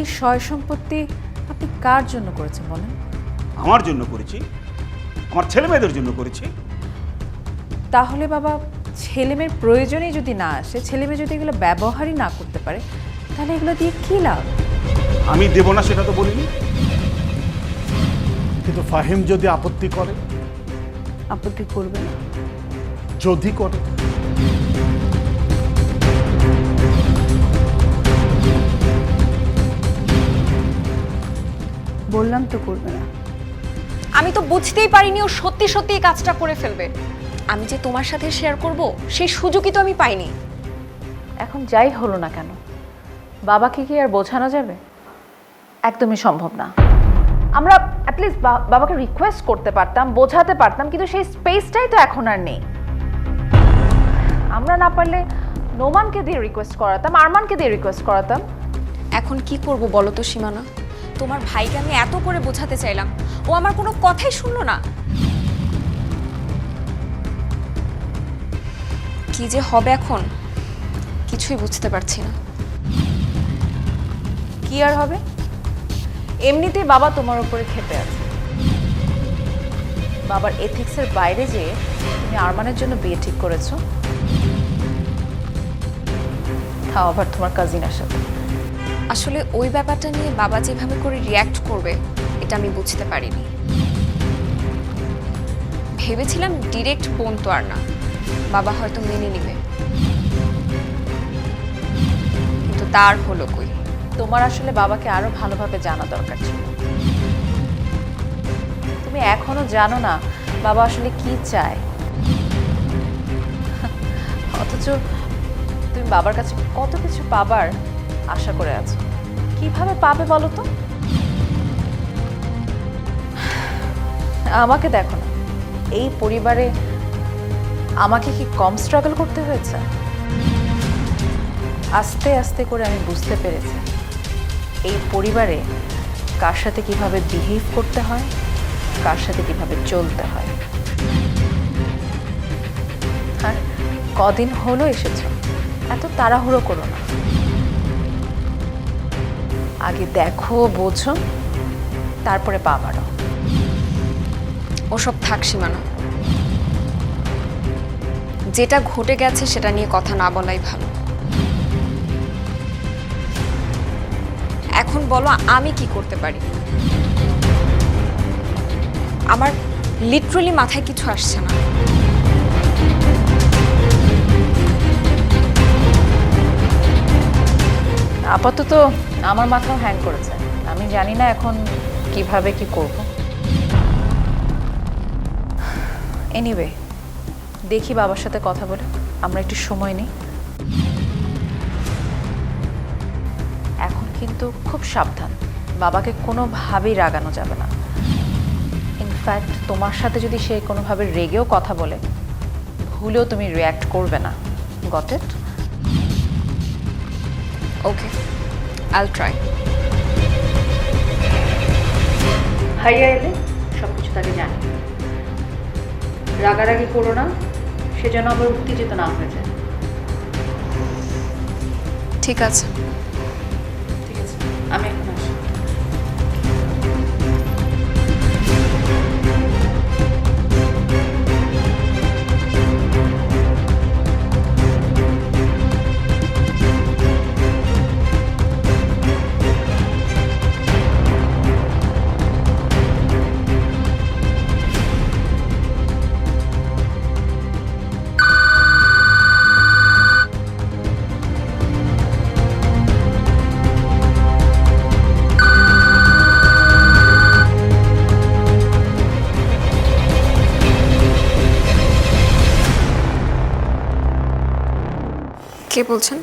এই সয় সম্পত্তি আপনি কার জন্য করেছেন বলেন? আমার জন্য করেছি, আমার ছেলে মেয়েদের জন্য করেছি। তাহলে বাবা, ছেলে মেয়ের প্রয়োজনেই যদি না আসে, ছেলে মেয়ে যদি এগুলো ব্যবহারই না করতে পারে, তাহলে এগুলো দিয়ে কী লাভ? আমি দেব না সেটা তো বলিনি। কিন্তু ফাহিম যদি আপত্তি করে? আপত্তি করবে না। যদি করে? বললাম তো করবে না। আমি তো বুঝতেই পারিনি ও সত্যি সত্যি এই কাজটা করে ফেলবে। আমি যে তোমার সাথে শেয়ার করব সেই সুযোগই তো আমি পাইনি। এখন যাই হলো না কেন, বাবাকে কি আর বোঝানো যাবে? একদমই সম্ভব না। আমরা অ্যাটলিস্ট বাবাকে রিকোয়েস্ট করতে পারতাম, বোঝাতে পারতাম, কিন্তু সেই স্পেসটাই তো এখন আর নেই। আমরা না পারলে নোমানকে দিয়ে রিকোয়েস্ট করাতাম, আরমানকে দিয়ে রিকোয়েস্ট করাতাম। এখন কি করব বলো তো সীমানা? তোমার ভাইকে আমি এত করে বোঝাতে চাইলাম, ও আমার কোনো কথাই শুনলো না। কি যে হবে এখন কিছুই বুঝতে পারছি না। কি আর হবে? এমনিতেই বাবা তোমার উপরে ক্ষেপে আছে। বাবার এথিক্সের বাইরে যেয়ে তুমি আরমানের জন্য বিয়ে ঠিক করেছো, তাও আবার তোমার কাজিনের সাথে। আসলে ওই ব্যাপারটা নিয়ে বাবা যেভাবে করে রিয়্যাক্ট করবে এটা আমি বুঝতে পারিনি। ভেবেছিলাম ডিরেক্ট বোন তো আর না, বাবা হয়তো মেনে নেবে, কিন্তু তার হলো কই। তোমার আসলে বাবাকে আরো ভালোভাবে জানা দরকার ছিল। তুমি এখনো জানো না বাবা আসলে কি চায়, অথচ তুমি বাবার কাছে কত কিছু পাবার আশা করে আছো। কিভাবে পাবে বলো তো? আমাকে দেখো না, এই পরিবারে আমাকে কি কম স্ট্রাগল করতে হয়েছে? আস্তে আস্তে করে আমি বুঝতে পেরেছি এই পরিবারে কার সাথে কিভাবে বিহেভ করতে হয়, কার সাথে কিভাবে চলতে হয়। আর কদিন হলো এসেছো, এত তাড়াহুড়ো করো না। আগে দেখো, বোঝো, তারপরে পা বাড়াও। ওসব থাক সীমানা, যেটা ঘটে গেছে সেটা নিয়ে কথা না বলাই ভালো। এখন বলো আমি কি করতে পারি? আমার লিটারালি মাথায় কিছু আসছে না। আপাতত আমার মাথাও হ্যাং করেছে, আমি জানি না এখন কিভাবে কি করব। এনিওয়ে, দেখি বাবার সাথে কথা বলে আমরা একটু সময় নিই। এখন কিন্তু খুব সাবধান, বাবাকে কোনোভাবেই রাগানো যাবে না। ইনফ্যাক্ট তোমার সাথে যদি সে কোনোভাবে রেগেও কথা বলে, ভুলেও তুমি রিয়্যাক্ট করবে না। Got it? ওকে, আইল ট্রাই। ভাইয়া এলে সব কিছু তাকে জানি, রাগারাগি করো না, সে যেন আবার উত্তেজিত না হয়ে যায়। ঠিক আছে। ঠিক আছে, আমি এখন আসি। কে বলছেন?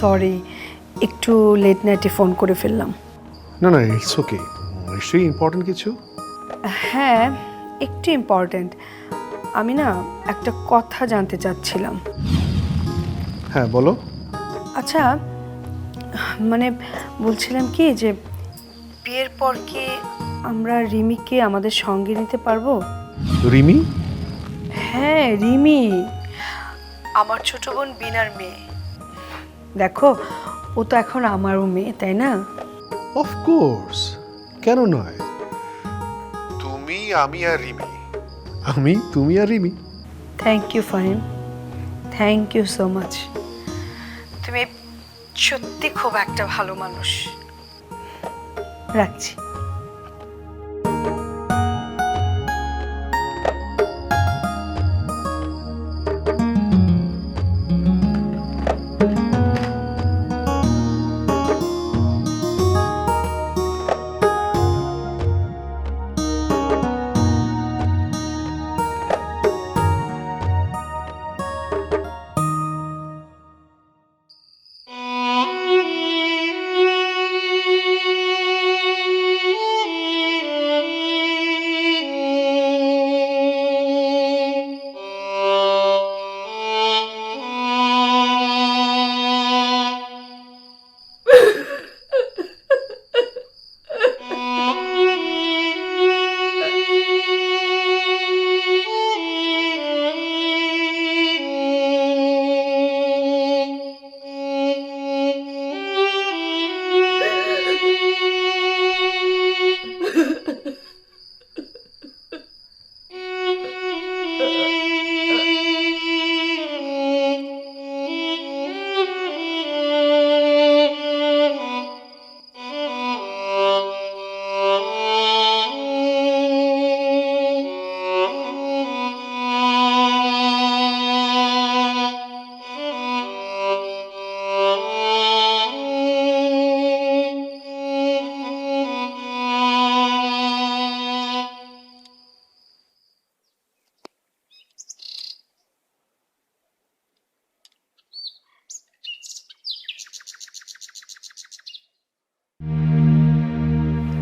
সরি, একটু লেট নাইটে ফোন করে ফেললাম। না না, ইটস ওকে। নিশ্চয়ই ইম্পর্টেন্ট কিছু। হ্যাঁ, একটু ইম্পর্ট্যান্ট। আমি না একটা কথা জানতে চাচ্ছিলাম। হ্যাঁ বলো। আচ্ছা, মানে বলছিলাম কি যে বিয়ের পর কি আমরা রিমিকে আমাদের সঙ্গে নিতে পারবো? রিমি? হ্যাঁ, রিমি, আমার ছোট বোন বিনার মেয়ে। দেখো, ও তো এখন আমারও মেয়ে, তাই না? অফকোর্স, কেন নয়? তুমি, আমি আর রিমি। আমি, তুমি আর Rimi. Thank you Fahim, thank you so much. তুমি সত্যি খুব একটা ভালো মানুষ। রাখছি।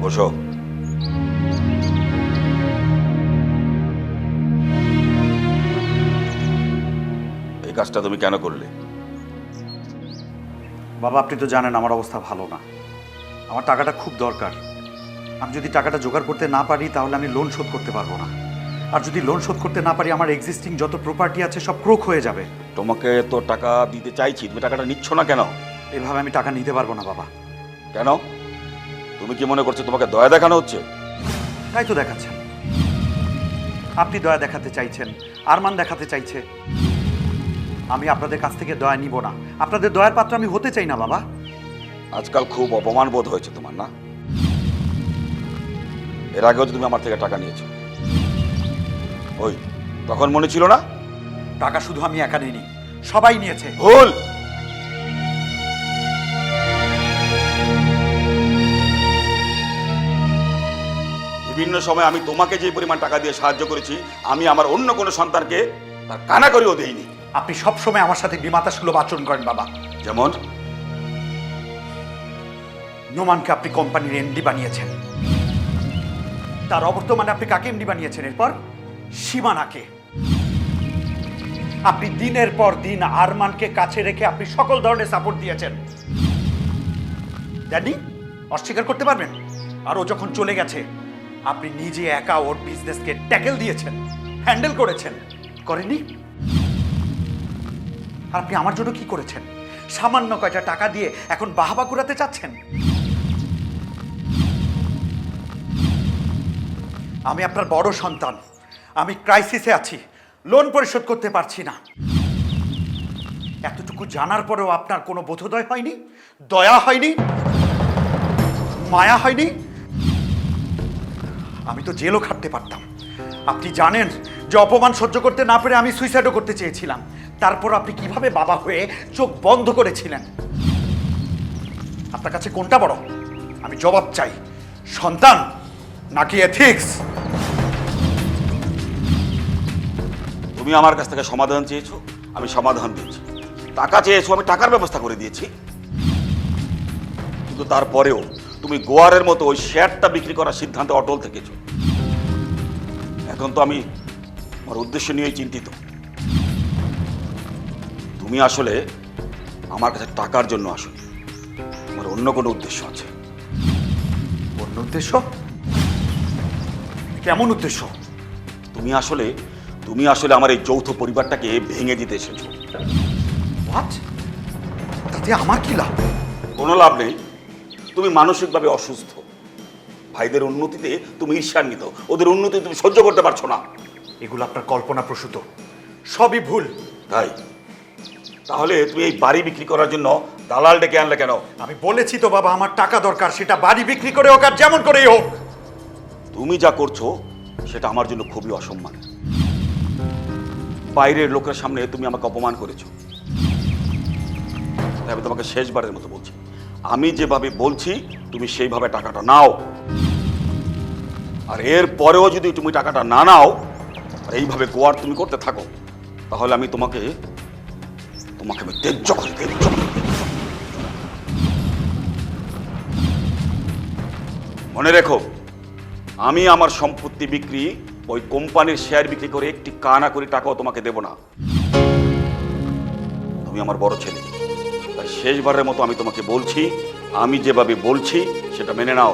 বসো। এই কাজটা তুমি কেন করলে? বাবা, আপনি তো জানেন আমার অবস্থা ভালো না। আমার টাকাটা খুব দরকার। আমি যদি টাকাটা জোগাড় করতে না পারি তাহলে আমি লোন শোধ করতে পারবো না। আর যদি লোন শোধ করতে না পারি আমার এক্সিস্টিং যত প্রপার্টি আছে সব ক্রোক হয়ে যাবে। তোমাকে তো টাকা দিতে চাইছি, তুমি টাকাটা নিচ্ছ না কেন? এভাবে আমি টাকা নিতে পারবো না বাবা। কেন? তুমি কি মনে করছো তোমাকে দয়া দেখানো হচ্ছে? তাই তো দেখাচ্ছেন। আপনি দয়া দেখাতে চাইছেন, আরমান দেখাতে চাইছে। আমি আপনাদের কাছ থেকে দয়া নিব না। আপনাদের দয়ার পাত্র আমি হতে চাই না বাবা। আজকাল খুব অপমান বোধ হয়েছে তোমার, না? এর আগেও তুমি আমার থেকে টাকা নিয়েছো, ওই তখন মনে ছিল না? টাকা শুধু আমি একা নিইনি, সবাই নিয়েছে। ভুল। বিভিন্ন সময় আমি তোমাকে যে পরিমাণ টাকা দিয়ে সাহায্য করেছি, আমি আমার অন্য কোনো সন্তানকে তার কানা করেও দেইনি। আপনি সব সময় আমার সাথে বিমাতাসুলভ আচরণ করেন বাবা। যেমন নোমানকে আপনি কোম্পানির এমডি বানিয়েছেন, তার অবর্তমানে আপনি কাকে এমডি বানিয়েছেন? এরপর সীমানাকে। আপনি দিনের পর দিন আরমানকে কাছে রেখে আপনি সকল ধরনের সাপোর্ট দিয়েছেন। ড্যাডি, অস্বীকার করতে পারবেন? আর ও যখন চলে গেছে আপনি নিজে একা ওর বিজনেসকে ট্যাকেল দিয়েছেন, হ্যান্ডেল করেছেন, করেননি? আর আপনি আমার জন্য কি করেছেন? সামান্য কয়টা টাকা দিয়ে এখন বাহাবা কুড়াতে চাচ্ছেন? আমি আপনার বড় সন্তান, আমি ক্রাইসিসে আছি, লোন পরিশোধ করতে পারছি না। এতটুকু জানার পরেও আপনার কোনো বোধোদয় হয়নি, দয়া হয়নি, মায়া হয়নি? আমি তো জেলও খাটতে পারতাম। আপনি জানেন যে অপমান সহ্য করতে না পেরে আমি সুইসাইডও করতে চেয়েছিলাম। তারপর আপনি কিভাবে বাবা হয়ে চোখ বন্ধ করেছিলেন? আপনার কাছে কোনটা বড়? আমি জবাব চাই, সন্তান নাকি এথিক্স? তুমি আমার কাছ থেকে সমাধান চেয়েছো, আমি সমাধান দিয়েছি। টাকা চেয়েছো, আমি টাকার ব্যবস্থা করে দিয়েছি। কিন্তু তারপরেও তুমি গোয়ারের মতো ওই শেয়ারটা বিক্রি করার সিদ্ধান্তে অটল থেকেছো। এখন তো আমি আমার উদ্দেশ্য নিয়েই চিন্তিত। তুমি আসলে আমার কাছে টাকার জন্য আসো, আমার অন্য কোনো উদ্দেশ্য আছে। অন্য উদ্দেশ্য? কেমন উদ্দেশ্য? তুমি আসলে আমার এই যৌথ পরিবারটাকে ভেঙে দিতে এসেছো। What? তাতে আমার কি লাভ? কোনো লাভ নেই। তুমি মানসিকভাবে অসুস্থ। ভাইদের উন্নতিতে তুমি ঈর্ষান্বিত, ওদের উন্নতি তুমি সহ্য করতে পারছো না। এগুলো আপনার কল্পনা প্রসূত, সবই ভুল। তাই তাহলে তুমি এই বাড়ি বিক্রি করার জন্য দালাল ডেকে আনলে কেন? আমি বলেছি তো বাবা, আমার টাকা দরকার, সেটা বাড়ি বিক্রি করে হোক আর যেমন করেই হোক। তুমি যা করছো সেটা আমার জন্য খুবই অসম্মান। বাইরের লোকের সামনে তুমি আমাকে অপমান করেছো। তাই আমি তোমাকে শেষবারের মতো বলছি, আমি যেভাবে বলছি তুমি সেইভাবে টাকাটা নাও। আর এর পরেও যদি তুমি টাকাটা না নাও আর এইভাবে গোয়ার তুমি করতে থাকো, তাহলে আমি তোমাকে আমি ত্যায্য করে দেব। মনে রেখো, আমি আমার সম্পত্তি বিক্রি, ওই কোম্পানির শেয়ার বিক্রি করে একটি কানা করে টাকাও তোমাকে দেব না। তুমি আমার বড় ছেলে, তাই শেষবারের মতো আমি তোমাকে বলছি, আমি যেভাবে বলছি সেটা মেনে নাও।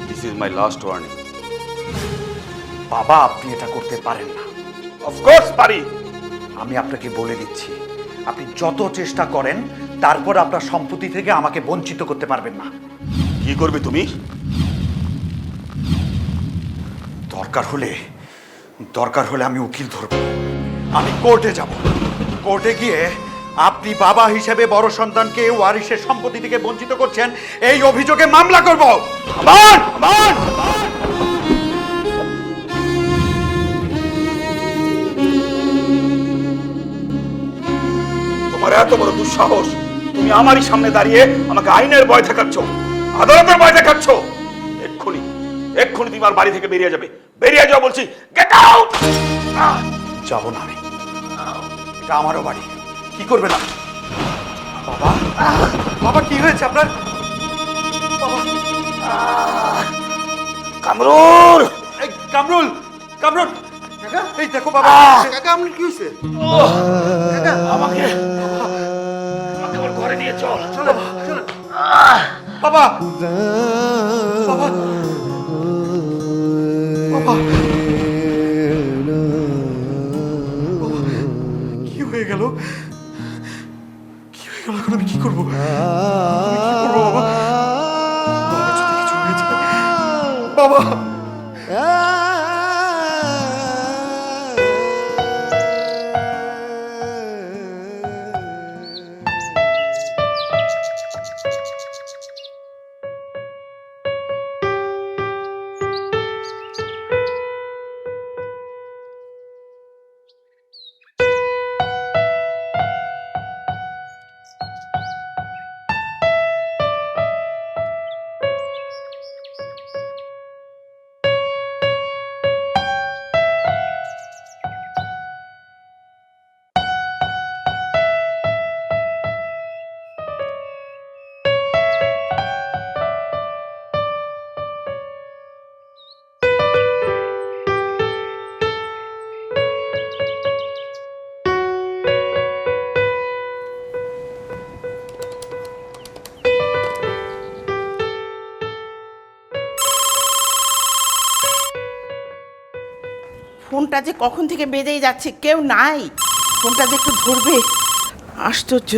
This is my last warning. বাবা, আপনি এটা করতে পারেন না। অফকোর্স পারি। আমি আপনাকে বলে দিচ্ছি, আপনি যত চেষ্টা করেন তারপর আপনার সম্পত্তি থেকে আমাকে বঞ্চিত করতে পারবেন না। কি করবে তুমি? দরকার হলে আমি উকিল ধরব, আমি কোর্টে যাব। কোর্টে গিয়ে আপনি বাবা হিসেবে বড় সন্তানকে ওয়ারিশের সম্পত্তি থেকে বঞ্চিত করছেন এই অভিযোগে মামলা করব। আমান! আমান! তোমার এত বড় দুঃসাহস, তুমি আমারই সামনে দাঁড়িয়ে আমাকে আইনের ভয় দেখাচ্ছ, আদালতের ভয় দেখাচ্ছ। এক্ষুনি তুমি আমার বাড়ি থেকে বেরিয়ে যাবে। বেরিয়ে যাও বলছি। Get out! যাব না আমি, এটা আমারও বাড়ি। কি করবে না? বাবা, বাবা কি হয়েছে আপনার? বাবা, কামরুল! এই কামরুল, কামরুল, এই দেখো বাবা। কাকা আপনার কি হয়েছে? আমাকে আমার ঘরে নিয়ে চল। বাবা, বাবা, বাবা, কি হয়ে গেল? কি হয়ে গেল? এখন আমি কি করবো? আমি কি করবো বাবা? বাবা, যদি কিছু হয়ে যায়, বাবা। ফোনটা যে কখন থেকে বেজেই যাচ্ছে, কেউ নাই। ফোনটা যে একটু ধরবে। আশ্চর্য।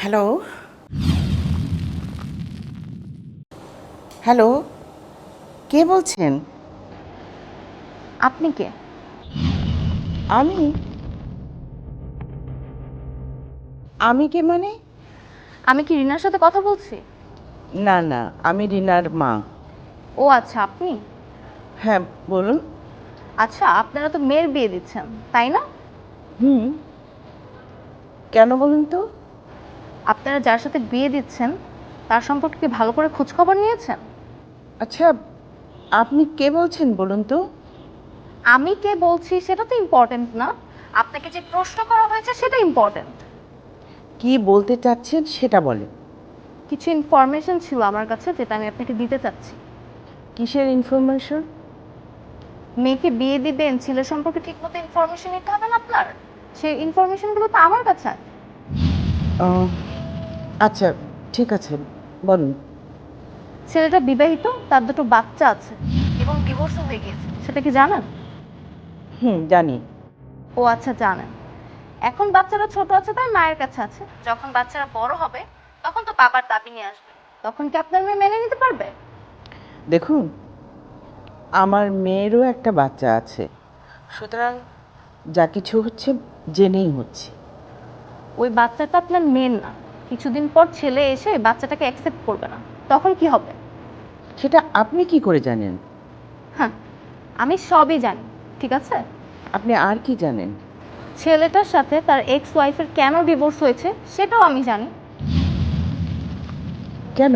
হ্যালো, হ্যালো, কে বলছেন? আপনি কে? আমি কে মানে? আমি কি রিনার সাথে কথা বলছি? না না, আমি রিনার মা। ও আচ্ছা, আপনি? হ্যাঁ বলুন। আচ্ছা, আপনারা তো মেয়ের বিয়ে দিচ্ছেন, তাই না? কেন বলুন তো? আপনারা যার সাথে বিয়ে দিচ্ছেন তার সম্পর্কে কি ভালো করে খোঁজখবর নিয়েছেন? আচ্ছা, আপনি কে বলছেন বলুন তো? আমি কে বলছি সেটা তো ইম্পর্টেন্ট না। আপনাকে যে প্রশ্ন করা হয়েছে সেটা ইম্পর্টেন্ট। কি বলতে চাচ্ছেন সেটা বলেন। কিছু ইনফরমেশন ছিল আমার কাছে যেটা আমি আপনাকে দিতে চাচ্ছি। কিসের ইনফরমেশন? মেয়েকে বিয়ে দিবেন, ছেলে সম্পর্কে ঠিকমতো ইনফরমেশন নিতে হবে না আপনার? সেই ইনফরমেশনগুলো তো আমার কাছে আছে। আচ্ছা ঠিক আছে, বলুন। ছেলেটা বিবাহিত, তার দুটো বাচ্চা আছে এবং ডিভোর্সও হয়ে গিয়েছে, সেটা কি জানেন? জানি। ও আচ্ছা, জানেন। এখন বাচ্চারা ছোট আছে তাই মায়ের কাছে আছে, যখন বাচ্চারা বড় হবে তখন তো বাবার দাবি নিয়ে আসবে, তখন কি আপনার মেয়ে মেনে নিতে পারবে? দেখুন, আমার মেয়েরও একটা বাচ্চা আছে, সুতরাং যা কিছু হচ্ছে জেনেই হচ্ছে। ওই বাচ্চাটা আপনার মেয়ের না, কিছুদিন পর ছেলে এসে বাচ্চাটাকে অ্যাকসেপ্ট করবে না, তখন কি হবে? সেটা আপনি কি করে জানেন? হ্যাঁ, আমি সবই জানি, ঠিক আছে? আপনি আর কি জানেন? ছেলেটার সাথে তার এক্স ওয়াইফের কেন ডিভোর্স হয়েছে সেটাও আমি জানি। কেন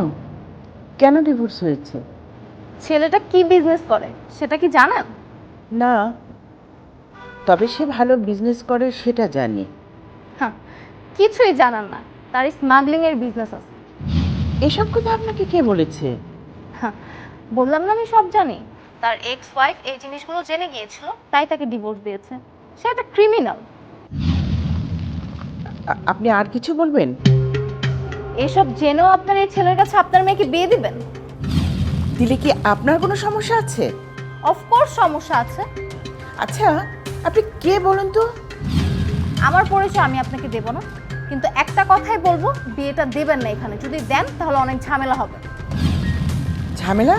কেন ডিভোর্স হয়েছে? ছেলেটা কি বিজনেস করে সেটা কি জানেন? না, তবে সে ভালো বিজনেস করে সেটা জানি। হ্যাঁ, কিছুই জানান না, তার স্মাগলিং এর বিজনেস আছে। এসব কথা আপনাকে কে বলেছে? হ্যাঁ, বললাম না আমি সব জানি। তার এক্স ওয়াইফ এই জিনিসগুলো জেনে গিয়েছিল, তাই তাকে ডিভোর্স দিয়েছে। সে একটা ক্রিমিনাল। আপনি আর কিছু বলবেন? এসব জেনেও আপনার এই ছেলের কাছে আপনার মেয়েকে বিয়ে দিবেন? দিলে কি আপনার কোনো সমস্যা আছে? অফকোর্স সমস্যা আছে। আচ্ছা, আপনি কে বলুন তো? আমার পরিচয় আমি আপনাকে দেব না, কিন্তু একটা কথাই বলবো, বিয়েটা দেবেন না এখানে। যদি দেন তাহলে অনেক ঝামেলা হবে। ঝামেলা?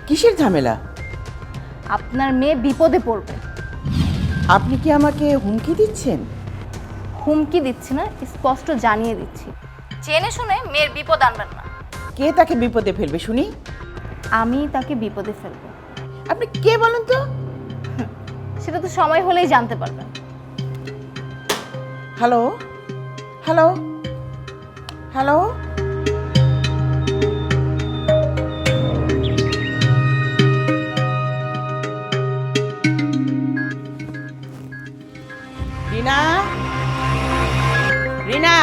কিসের ঝামেলা? আপনার মেয়ে বিপদে পড়বে। আপনি কি আমাকে হুমকি দিচ্ছেন? হুমকি দিচ্ছি না, স্পষ্ট জানিয়ে দিচ্ছি, জেনে শুনে মেয়ের বিপদ আনবেন না। কে তাকে বিপদে ফেলবে শুনি? আমি তাকে বিপদে ফেলবো। আপনি কে বলুন তো? সেটা তো সময় হলেই জানতে পারবেন। হ্যালো হ্যালো হ্যালো, রিনা, রিনা,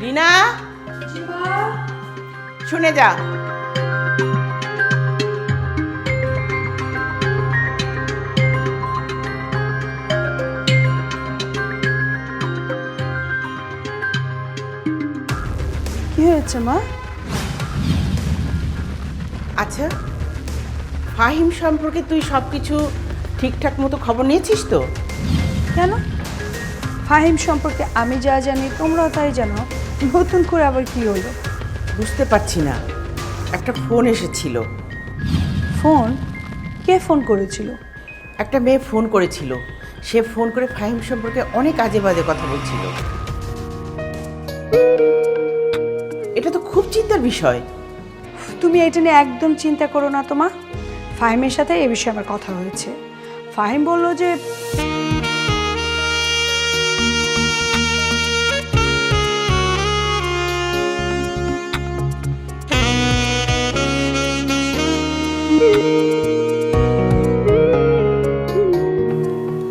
রিনা, শুনে যা। কি হয়েছে মা? আচ্ছা, ফাহিম সম্পর্কে তুই সবকিছু ঠিকঠাক মতো খবর নিয়েছিস তো? কেন? ফাহিম সম্পর্কে আমি যা জানি তোমরাও তাই জানো, নতুন করে আবার কি হলো? বুঝতে পারছি না, একটা ফোন এসেছিল। ফোন? কে ফোন করেছিল? একটা মেয়ে ফোন করেছিল, সে ফোন করে ফাহিম সম্পর্কে অনেক আজে বাজে কথা বলছিল। এটা তো খুব চিন্তার বিষয়। তুমি এটা নিয়ে একদম চিন্তা করো না তো মা। ফাহিমের সাথে এ বিষয়ে আমার কথা হয়েছে। ফাহিম বলল যে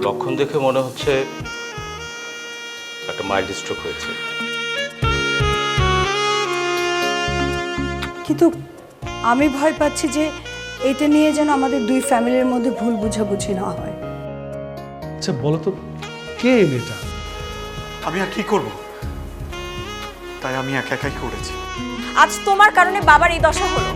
লক্ষণ দেখে মনে হচ্ছে একটা মাইল্ড স্ট্রোক হয়েছে। কিন্তু আমি ভয় পাচ্ছি যে এটা নিয়ে যেন আমাদের দুই ফ্যামিলির মধ্যে ভুল বুঝাবুঝি না হয়। আচ্ছা বলো তো, কে এই মেয়েটা? আমি আর কি করব, তাই আমি একা একাই করেছি। আজ তোমার কারণে বাবার এই দশা হলো।